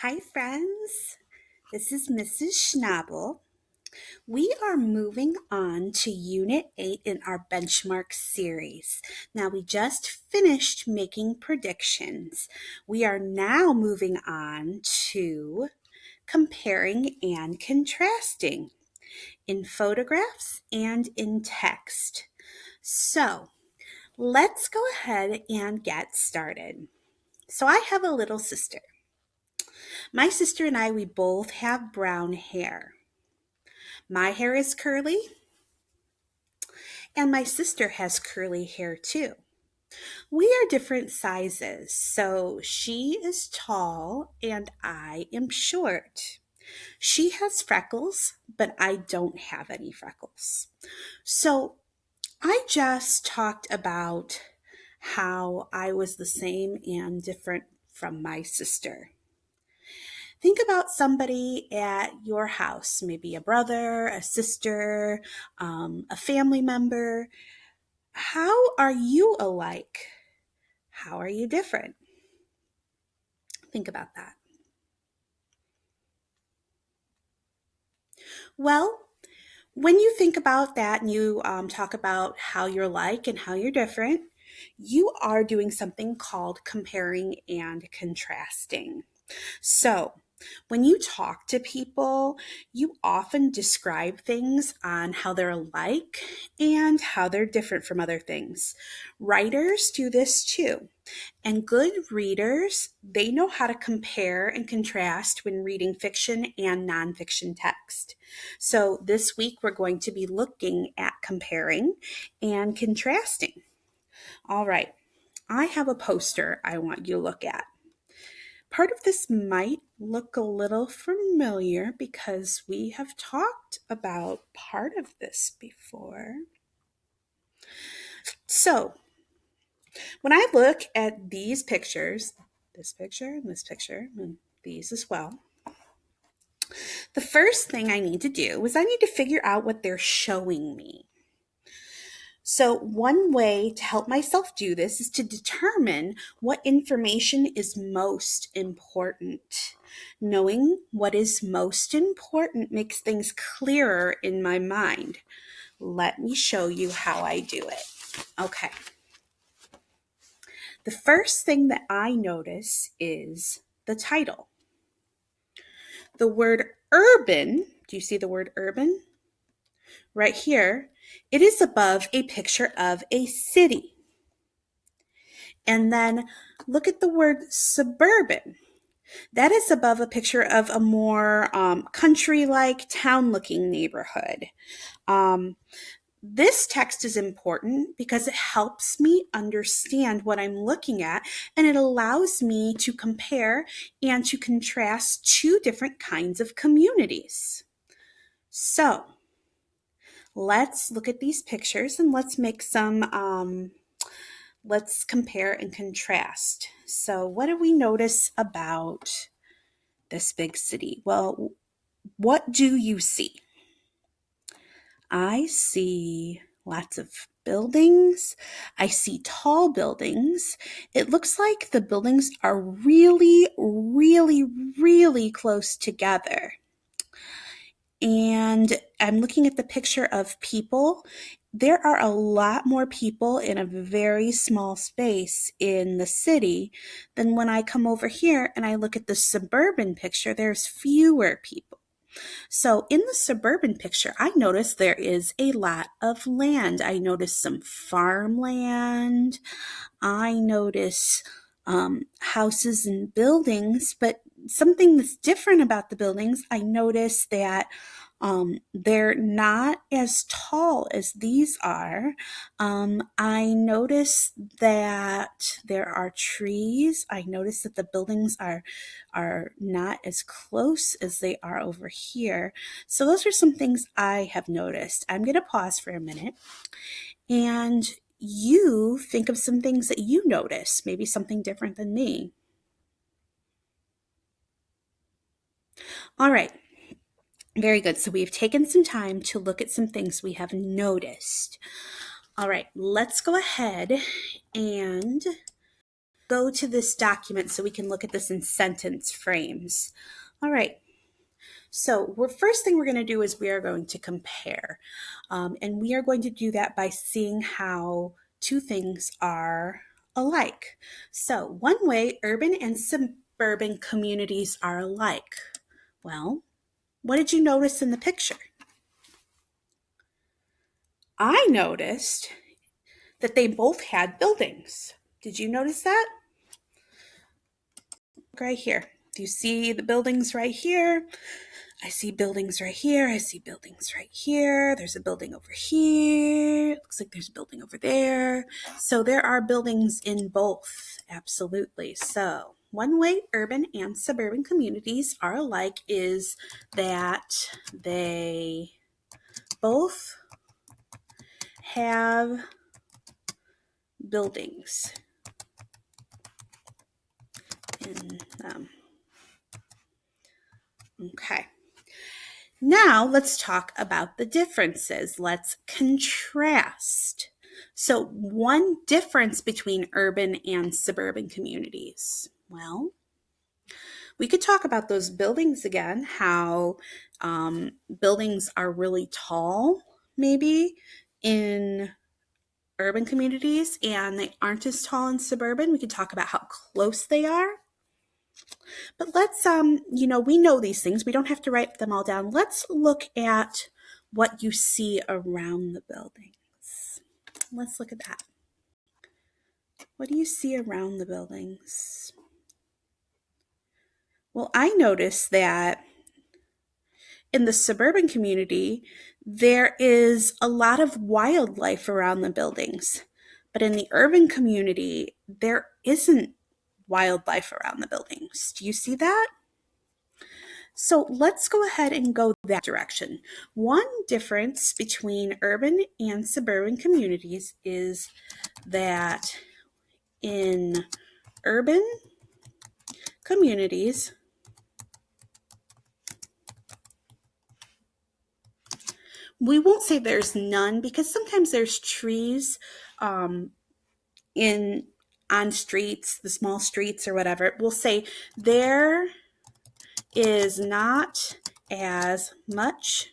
Hi, friends. This is Mrs. Schnabel. We are moving on to Unit 8 in our benchmark series. Now, we just finished making predictions. We are now moving on to comparing and contrasting in photographs and in text. So, let's go ahead and get started. So, I have a little sister. My sister and I, we both have brown hair. My hair is curly, and my sister has curly hair too. We are different sizes, so she is tall and I am short. She has freckles, but I don't have any freckles. So I just talked about how I was the same and different from my sister. Think about somebody at your house, maybe a brother, a sister, a family member. How are you alike? How are you different? Think about that. Well, when you think about that and you talk about how you're like and how you're different, you are doing something called comparing and contrasting. So, when you talk to people, you often describe things on how they're alike and how they're different from other things. Writers do this too. And good readers, they know how to compare and contrast when reading fiction and nonfiction text. So this week we're going to be looking at comparing and contrasting. All right, I have a poster I want you to look at. Part of this might look a little familiar because we have talked about part of this before. So, when I look at these pictures, this picture, and these as well, the first thing I need to do is I need to figure out what they're showing me. So, one way to help myself do this is to determine what information is most important. Knowing what is most important makes things clearer in my mind. Let me show you how I do it. Okay. The first thing that I notice is the title. The word urban, do you see the word urban? Right here, it is above a picture of a city. And then look at the word suburban. That is above a picture of a more country-like, town-looking neighborhood. This text is important because it helps me understand what I'm looking at, and it allows me to compare and to contrast two different kinds of communities. So let's look at these pictures and let's make let's compare and contrast. So what do we notice about this big city? Well, what do you see? I see lots of buildings. I see tall buildings. It looks like the buildings are really close together. And I'm looking at the picture of people. There are a lot more people in a very small space in the city than when I come over here and I look at the suburban picture, there's fewer people. So in the suburban picture, I notice there is a lot of land. I notice some farmland. I notice houses and buildings, but something that's different about the buildings, I notice that they're not as tall as these are. I notice that there are trees. I notice that the buildings are not as close as they are over here. So those are some things I have noticed. I'm going to pause for a minute and you think of some things that you notice, maybe something different than me. All right. Very good. So we've taken some time to look at some things we have noticed. All right, let's go ahead and go to this document so we can look at this in sentence frames. All right. So first thing we're going to do is we are going to compare. And we are going to do that by seeing how two things are alike. So one way urban and suburban communities are alike. Well, what did you notice in the picture? I noticed that they both had buildings. Did you notice that? Right here. Do you see the buildings right here? I see buildings right here. I see buildings right here. There's a building over here. Looks like there's a building over there. So there are buildings in both, absolutely. So one way urban and suburban communities are alike is that they both have buildings in them. Okay. Now let's talk about the differences. Let's contrast. So one difference between urban and suburban communities. Well, we could talk about those buildings again, how buildings are really tall, maybe in urban communities, and they aren't as tall in suburban. We could talk about how close they are. But let's, we know these things. We don't have to write them all down. Let's look at what you see around the buildings. Let's look at that. What do you see around the buildings? Well, I noticed that in the suburban community, there is a lot of wildlife around the buildings. But in the urban community, there isn't wildlife around the buildings. Do you see that? So let's go ahead and go that direction. One difference between urban and suburban communities is that in urban communities, we won't say there's none because sometimes there's trees on streets, the small streets or whatever. We'll say there is not as much.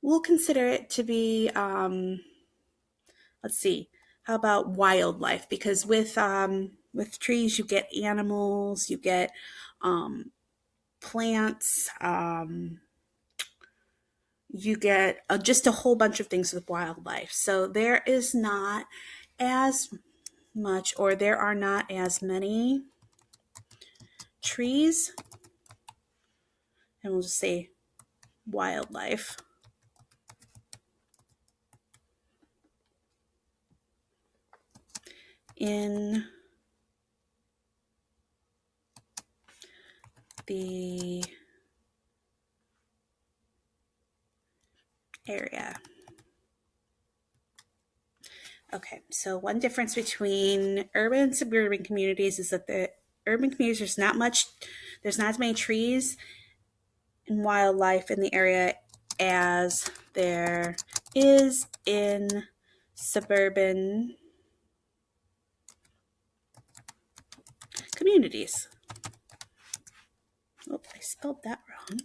We'll consider it to be, let's see, how about wildlife? Because with trees, you get animals, you get plants, you get just a whole bunch of things with wildlife. So there is not as much, or there are not as many trees, and we'll just say wildlife. In the area. Okay, so one difference between urban and suburban communities is that the urban communities, there's not as many trees and wildlife in the area as there is in suburban communities. Oh, I spelled that wrong.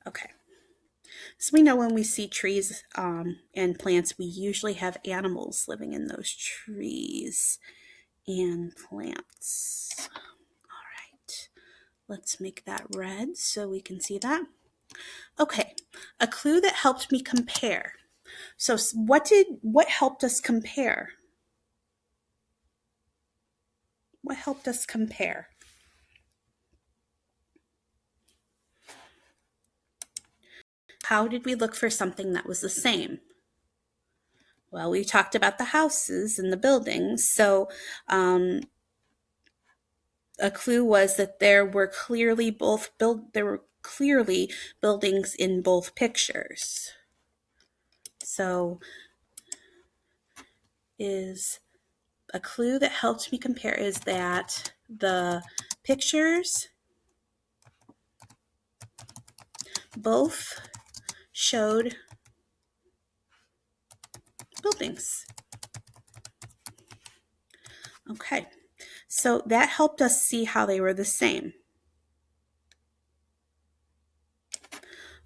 Okay. So we know when we see trees and plants, we usually have animals living in those trees and plants. All right, let's make that red so we can see that. Okay, a clue that helped me compare. So what helped us compare? What helped us compare? How did we look for something that was the same? Well, we talked about the houses and the buildings. So a clue was that there were clearly buildings in both pictures. So is a clue that helped me compare is that the pictures both showed buildings. Okay, so that helped us see how they were the same.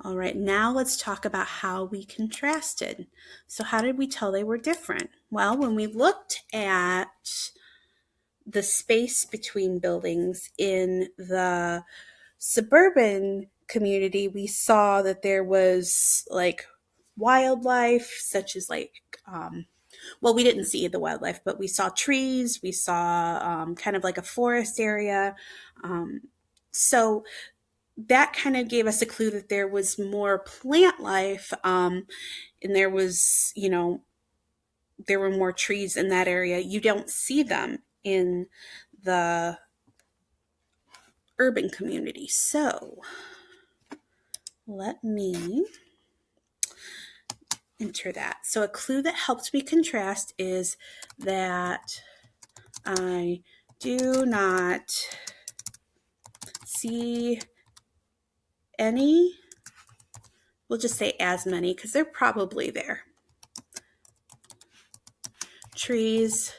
All right, now let's talk about how we contrasted. So how did we tell they were different? Well, when we looked at the space between buildings in the suburban community, we saw that there was like wildlife, such as well, we didn't see the wildlife, but we saw trees, we saw kind of like a forest area. So that kind of gave us a clue that there was more plant life, and there was, there were more trees in that area. You don't see them in the urban community. So let me enter that. So a clue that helped me contrast is that I do not see any, we'll just say as many because they're probably there, trees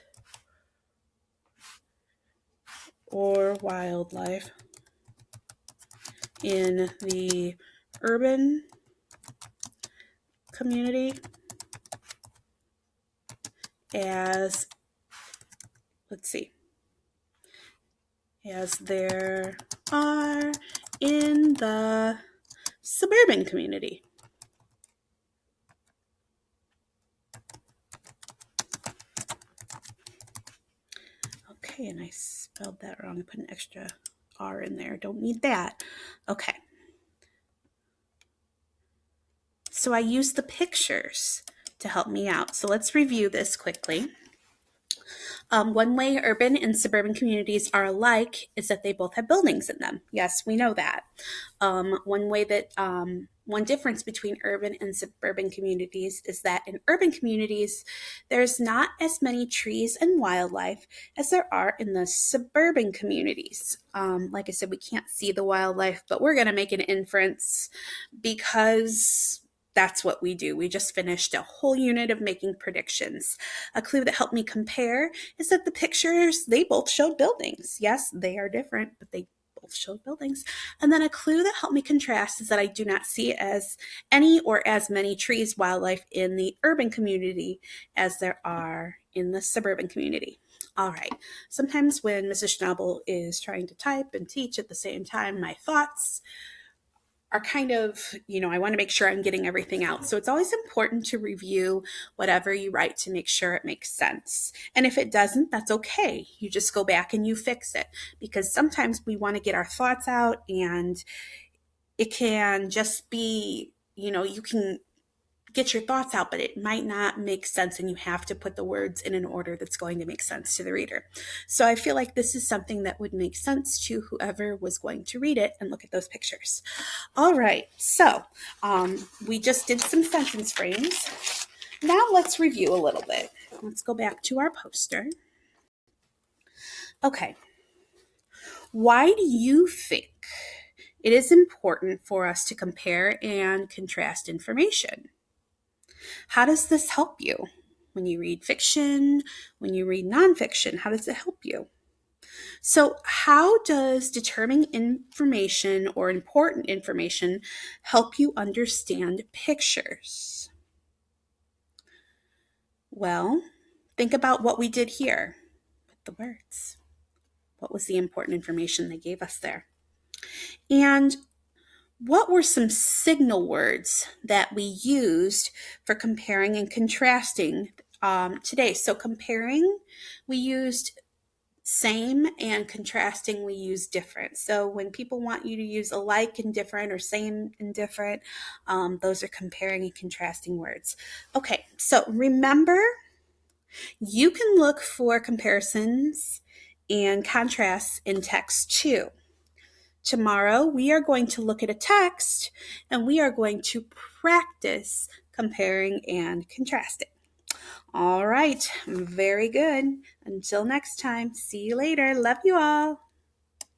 or wildlife in the urban community as, let's see, as there are in the suburban community. Okay, and I spelled that wrong. I put an extra R in there. Don't need that. Okay. So I used the pictures to help me out. So let's review this quickly. One way urban and suburban communities are alike is that they both have buildings in them. Yes, we know that. One difference between urban and suburban communities is that in urban communities, there's not as many trees and wildlife as there are in the suburban communities. Like I said, we can't see the wildlife, but we're going to make an inference because that's what we do. We just finished a whole unit of making predictions. A clue that helped me compare is that the pictures, they both showed buildings. Yes, they are different, but they both showed buildings. And then a clue that helped me contrast is that I do not see as any or as many trees, wildlife in the urban community as there are in the suburban community. All right. Sometimes when Mrs. Schnabel is trying to type and teach at the same time, my thoughts are kind of, I want to make sure I'm getting everything out. So it's always important to review whatever you write to make sure it makes sense. And if it doesn't, that's okay. You just go back and you fix it, because sometimes we want to get our thoughts out and it can just be, you can get your thoughts out, but it might not make sense, and you have to put the words in an order that's going to make sense to the reader. So I feel like this is something that would make sense to whoever was going to read it and look at those pictures. All right, so we just did some sentence frames. Now let's review a little bit. Let's go back to our poster. Okay, why do you think it is important for us to compare and contrast information? How does this help you? When you read fiction, when you read nonfiction, how does it help you? So how does determining information or important information help you understand pictures? Well, think about what we did here with the words. What was the important information they gave us there? And what were some signal words that we used for comparing and contrasting today? So comparing, we used same, and contrasting, we use different. So when people want you to use alike and different or same and different, those are comparing and contrasting words. Okay, so remember, you can look for comparisons and contrasts in text too. Tomorrow, we are going to look at a text and we are going to practice comparing and contrasting. All right, very good. Until next time, see you later. Love you all.